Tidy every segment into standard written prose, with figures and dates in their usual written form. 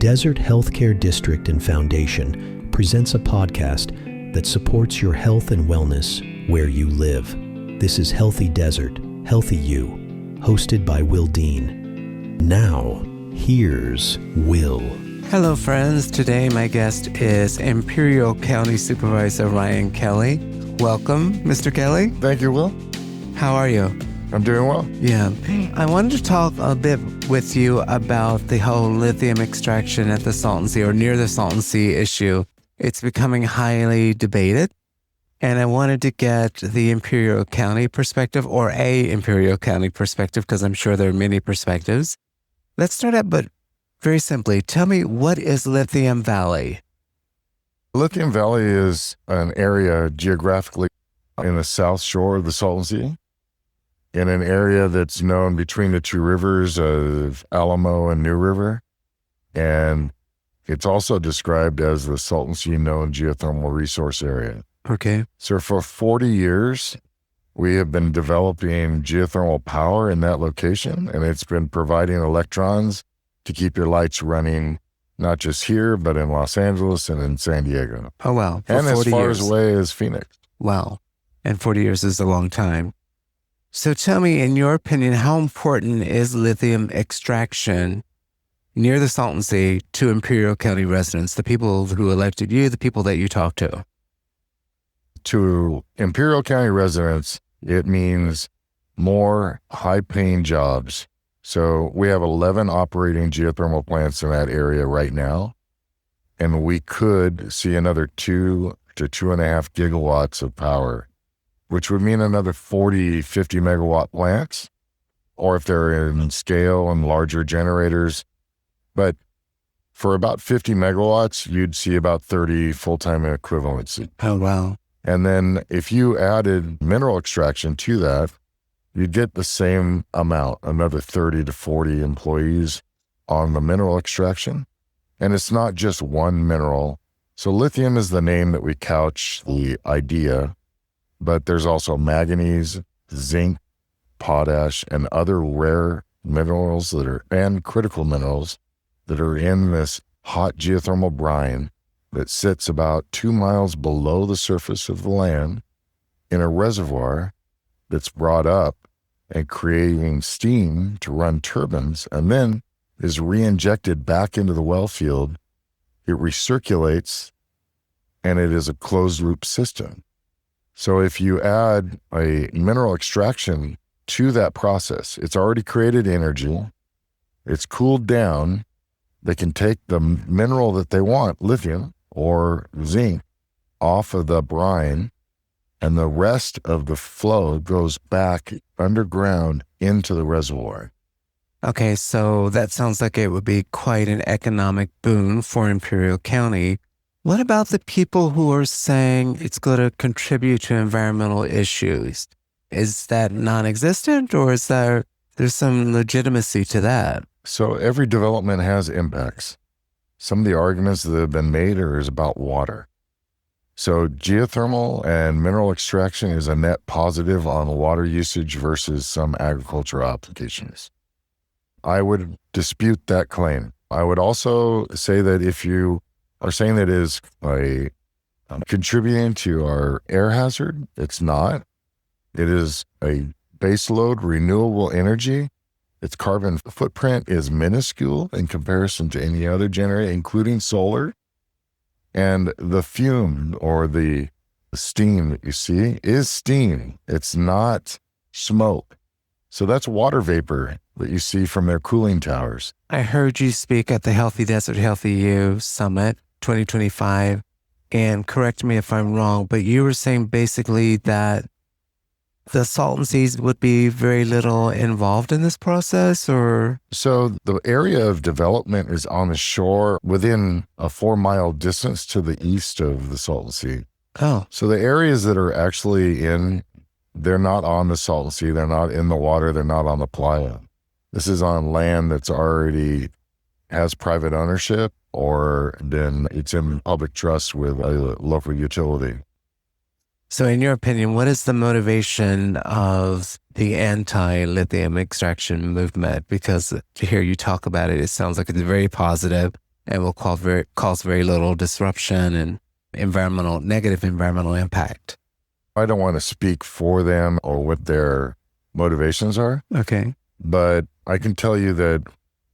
Desert Healthcare District and Foundation presents a podcast that supports your health and wellness where you live. This is Healthy Desert, Healthy You, hosted by Will Dean. Now, here's Will. Hello, friends. Today, my guest is Imperial County Supervisor Ryan Kelly. Welcome, Mr. Kelly. Thank you, Will. How are you? I'm doing well. Yeah. I wanted to talk a bit with you about the whole lithium extraction at the Salton Sea or near the Salton Sea issue. It's becoming highly debated, and I wanted to get the Imperial County perspective or a Imperial County perspective because I'm sure there are many perspectives. Let's start out, but very simply, tell me, what is Lithium Valley? Lithium Valley is an area geographically in the south shore of the Salton Sea, in an area that's known between the two rivers of Alamo and New River. And it's also described as the Salton Sea known geothermal resource area. Okay. So for 40 years, we have been developing geothermal power in that location, and it's been providing electrons to keep your lights running, not just here, but in Los Angeles and in San Diego. Oh, wow. For and as 40 far years. away as Phoenix. Wow. And 40 years is a long time. So tell me, in your opinion, how important is lithium extraction near the Salton Sea to Imperial County residents, the people who elected you, the people that you talk to? To Imperial County residents, it means more high-paying jobs. So we have 11 operating geothermal plants in that area right now, and we could see another 2 to 2.5 gigawatts of power, which would mean another 40, 50 megawatt plants, or if they're in scale and larger generators. But for about 50 megawatts, you'd see about 30 full-time equivalency. Oh, wow. And then if you added mineral extraction to that, you'd get the same amount, another 30 to 40 employees on the mineral extraction. And it's not just one mineral. So lithium is the name that we couch the idea, but there's also manganese, zinc, potash, and other rare minerals and critical minerals that are in this hot geothermal brine that sits about 2 miles below the surface of the land in a reservoir that's brought up and creating steam to run turbines, and then is re-injected back into the well field. It recirculates, and it is a closed loop system. So if you add a mineral extraction to that process, it's already created energy, it's cooled down, they can take the mineral that they want, lithium or zinc, off of the brine, and the rest of the flow goes back underground into the reservoir. Okay, so that sounds like it would be quite an economic boon for Imperial County. What about the people who are saying it's going to contribute to environmental issues? Is that non-existent, or is there's some legitimacy to that? So every development has impacts. Some of the arguments that have been made is about water. So geothermal and mineral extraction is a net positive on water usage versus some agricultural applications. I would dispute that claim. I would also say that if you are saying that it is contributing to our air hazard, it's not. It is a baseload renewable energy. Its carbon footprint is minuscule in comparison to any other generator, including solar. And the fume or the steam that you see is steam. It's not smoke. So that's water vapor that you see from their cooling towers. I heard you speak at the Healthy Desert, Healthy You Summit 2025, and correct me if I'm wrong, but you were saying basically that the Salton Seas would be very little involved in this process, or? So the area of development is on the shore within a 4-mile distance to the east of the Salton Sea. Oh. So the areas that are actually they're not on the Salton Sea, they're not in the water, they're not on the playa. This is on land that's already has private ownership, or then it's in public trust with a local utility. So in your opinion, what is the motivation of the anti-lithium extraction movement? Because to hear you talk about it, it sounds like it's very positive. and will cause very little disruption and negative environmental impact. I don't want to speak for them or what their motivations are. Okay. But I can tell you that,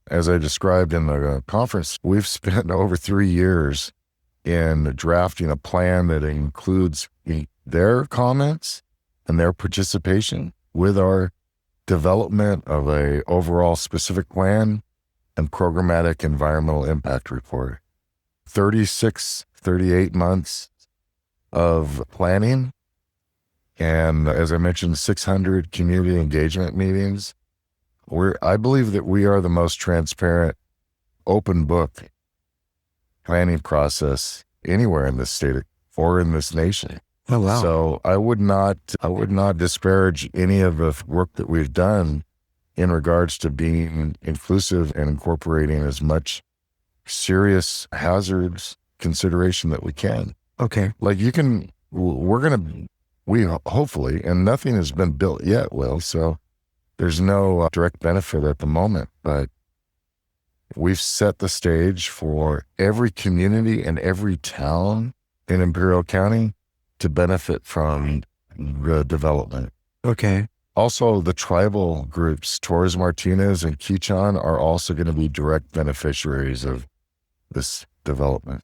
as I described in the conference, we've spent over 3 years in drafting a plan that includes their comments and their participation with our development of a overall specific plan and programmatic environmental impact report. 38 months of planning. And as I mentioned, 600 community engagement meetings. I believe that we are the most transparent, open book planning process anywhere in this state or in this nation. Oh, wow. So I would not disparage any of the work that we've done in regards to being inclusive and incorporating as much serious hazards consideration that we can. Okay. Like we hopefully, and nothing has been built yet, Will, so there's no direct benefit at the moment, but we've set the stage for every community and every town in Imperial County to benefit from the development. Okay. Also, the tribal groups, Torres Martinez and Quechan, are also going to be direct beneficiaries of this development.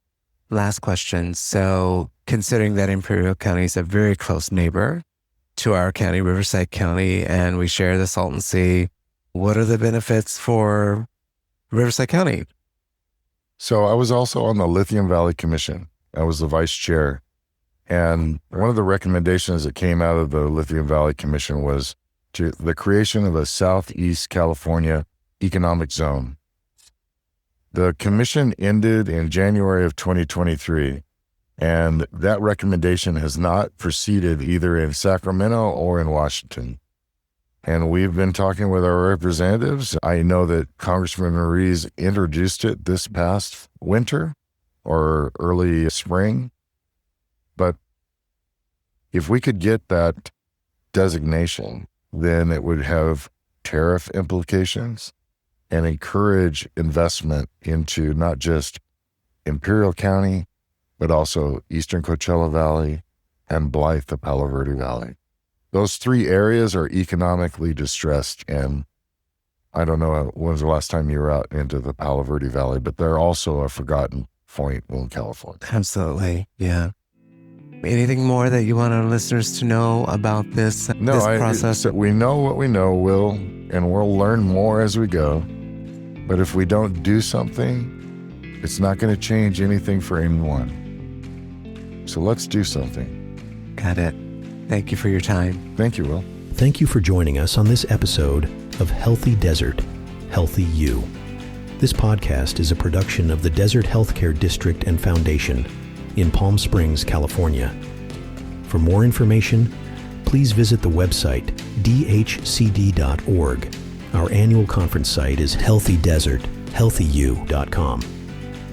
Last question. So considering that Imperial County is a very close neighbor to our county, Riverside County, and we share the Salton Sea, what are the benefits for Riverside County? So I was also on the Lithium Valley Commission. I was the vice chair. And one of the recommendations that came out of the Lithium Valley Commission was to the creation of a Southeast California economic zone. The commission ended in January of 2023, and that recommendation has not proceeded either in Sacramento or in Washington. And we've been talking with our representatives. I know that Congressman Ruiz introduced it this past winter or early spring. But if we could get that designation, then it would have tariff implications and encourage investment into not just Imperial County, but also Eastern Coachella Valley and Blythe, the Palo Verde Valley. Those 3 areas are economically distressed, and I don't know when was the last time you were out into the Palo Verde Valley, but they're also a forgotten point in California. Absolutely, yeah. Anything more that you want our listeners to know about this process? We know what we know, Will, and we'll learn more as we go. But if we don't do something, it's not going to change anything for anyone. So let's do something. Got it. Thank you for your time. Thank you, Will. Thank you for joining us on this episode of Healthy Desert, Healthy You. This podcast is a production of the Desert Healthcare District and Foundation in Palm Springs, California. For more information, please visit the website dhcd.org. Our annual conference site is healthydesert.healthyu.com.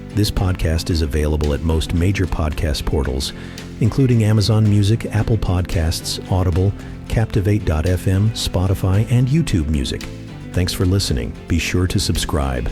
This podcast is available at most major podcast portals, including Amazon Music, Apple Podcasts, Audible, Captivate.fm, Spotify, and YouTube Music. Thanks for listening. Be sure to subscribe.